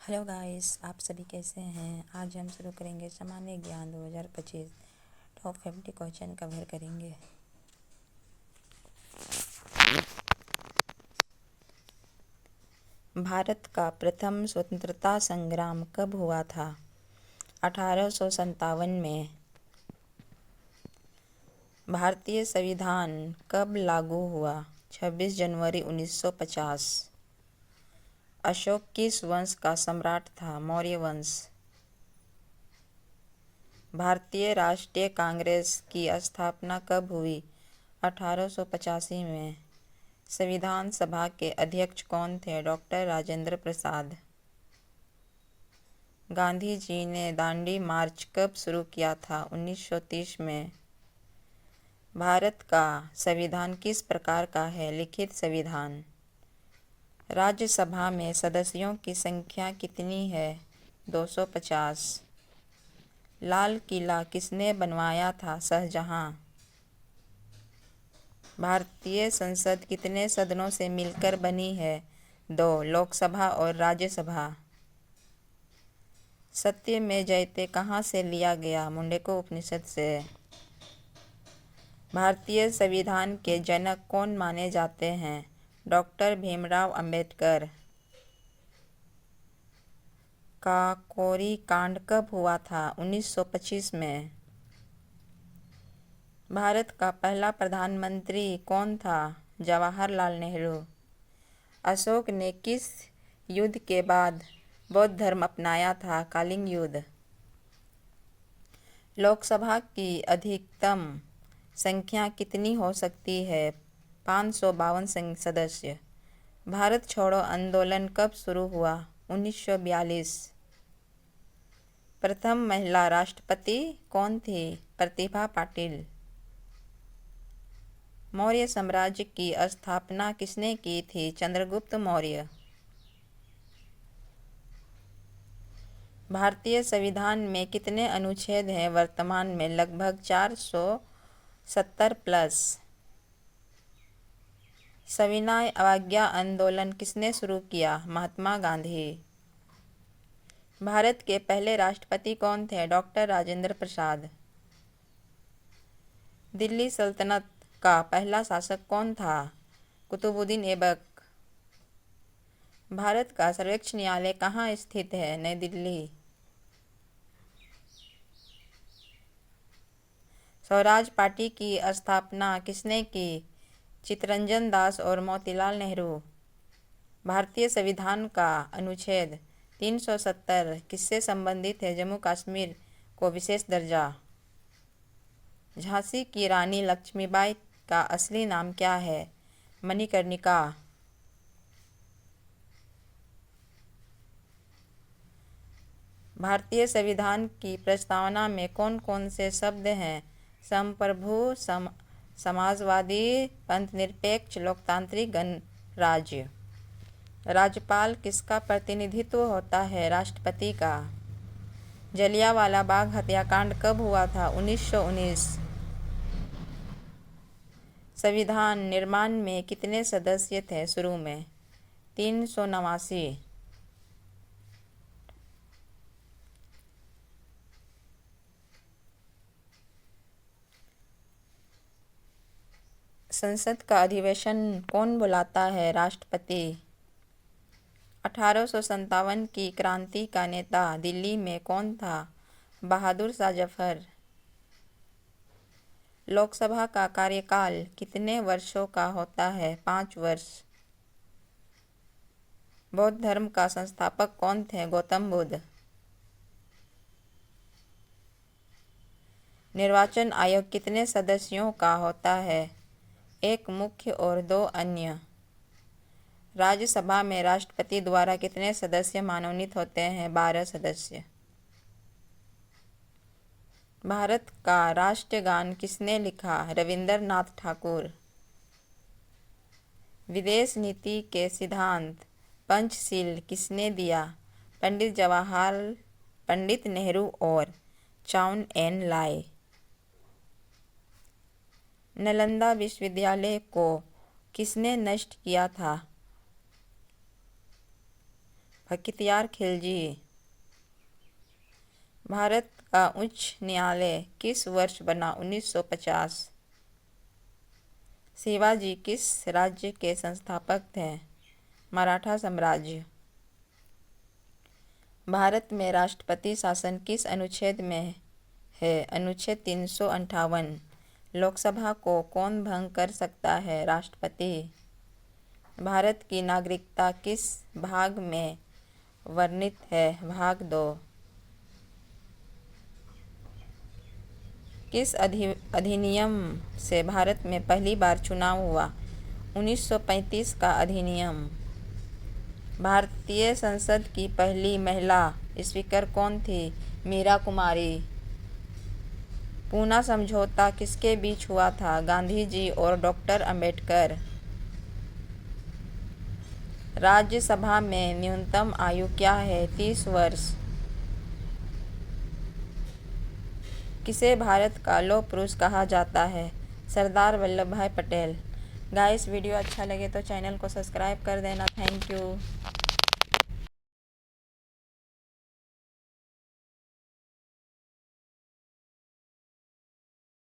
Hello guys, आप सभी कैसे हैं। आज हम शुरू करेंगे सामान्य ज्ञान 2025 टॉप 50 क्वेश्चन कवर करेंगे। भारत का प्रथम स्वतंत्रता संग्राम कब हुआ था? 1857 में। भारतीय संविधान कब लागू हुआ? 26 जनवरी 1950। अशोक किस वंश का सम्राट था? मौर्य वंश। भारतीय राष्ट्रीय कांग्रेस की स्थापना कब हुई? 1885 में। संविधान सभा के अध्यक्ष कौन थे? डॉक्टर राजेंद्र प्रसाद। गांधी जी ने दांडी मार्च कब शुरू किया था? 1930 में। भारत का संविधान किस प्रकार का है? लिखित संविधान। राज्यसभा में सदस्यों की संख्या कितनी है? 250। लाल किला किसने बनवाया था? शाहजहां। भारतीय संसद कितने सदनों से मिलकर बनी है? 2, लोकसभा और राज्यसभा। सत्य में जयते कहाँ से लिया गया? मुंडको उपनिषद से। भारतीय संविधान के जनक कौन माने जाते हैं? डॉक्टर भीमराव अंबेडकर। काकोरी कांड कब हुआ था? 1925 में। भारत का पहला प्रधानमंत्री कौन था? जवाहरलाल नेहरू। अशोक ने किस युद्ध के बाद बौद्ध धर्म अपनाया था? कलिंग युद्ध। लोकसभा की अधिकतम संख्या कितनी हो सकती है? 552 सदस्य। भारत छोड़ो आंदोलन कब शुरू हुआ? 1942। प्रथम महिला राष्ट्रपति कौन थी? प्रतिभा पाटिल। मौर्य साम्राज्य की स्थापना किसने की थी? चंद्रगुप्त मौर्य। भारतीय संविधान में कितने अनुच्छेद हैं? वर्तमान में लगभग 470 प्लस। सविनय अवज्ञा आंदोलन किसने शुरू किया? महात्मा गांधी। भारत के पहले राष्ट्रपति कौन थे? डॉक्टर राजेंद्र प्रसाद। दिल्ली सल्तनत का पहला शासक कौन था? कुतुबुद्दीन ऐबक। भारत का सर्वोच्च न्यायालय कहाँ स्थित है? नई दिल्ली। स्वराज पार्टी की स्थापना किसने की? चित्तरंजन दास और मोतीलाल नेहरू। भारतीय संविधान का अनुच्छेद 370 किससे संबंधित है? जम्मू कश्मीर को विशेष दर्जा। झांसी की रानी लक्ष्मीबाई का असली नाम क्या है? मणिकर्णिका। भारतीय संविधान की प्रस्तावना में कौन कौन से शब्द हैं? संप्रभु, समाजवादी, पंथनिरपेक्ष, लोकतांत्रिक, गणराज्य। राज्यपाल किसका प्रतिनिधित्व होता है? राष्ट्रपति का। जलियांवाला बाग हत्याकांड कब हुआ था? 1919। संविधान निर्माण में कितने सदस्य थे शुरू में? 389। संसद का अधिवेशन कौन बुलाता है? राष्ट्रपति। 1857 की क्रांति का नेता दिल्ली में कौन था? बहादुर शाह जफर। लोकसभा का कार्यकाल कितने वर्षों का होता है? 5 वर्ष। बौद्ध धर्म का संस्थापक कौन थे? गौतम बुद्ध। निर्वाचन आयोग कितने सदस्यों का होता है? 1 मुख्य और 2 अन्य। राज्यसभा में राष्ट्रपति द्वारा कितने सदस्य मनोनीत होते हैं? 12 सदस्य। भारत का राष्ट्रगान किसने लिखा? रविंद्रनाथ ठाकुर। विदेश नीति के सिद्धांत पंचशील किसने दिया? पंडित नेहरू और चाउन एन लाइ। नालंदा विश्वविद्यालय को किसने नष्ट किया था? बख्तियार खिलजी। भारत का उच्च न्यायालय किस वर्ष बना? 1950। शिवाजी किस राज्य के संस्थापक थे? मराठा साम्राज्य। भारत में राष्ट्रपति शासन किस अनुच्छेद में है? अनुच्छेद 358। लोकसभा को कौन भंग कर सकता है? राष्ट्रपति। भारत की नागरिकता किस भाग में वर्णित है? भाग 2। किस अधिनियम से भारत में पहली बार चुनाव हुआ? 1935 का अधिनियम। भारतीय संसद की पहली महिला स्पीकर कौन थी? मीरा कुमारी। पूना समझौता किसके बीच हुआ था? गांधी जी और डॉक्टर अंबेडकर। राज्यसभा में न्यूनतम आयु क्या है? 30 वर्ष। किसे भारत का लौह पुरुष कहा जाता है? सरदार वल्लभ भाई पटेल। गाइस, वीडियो अच्छा लगे तो चैनल को सब्सक्राइब कर देना। Thank you.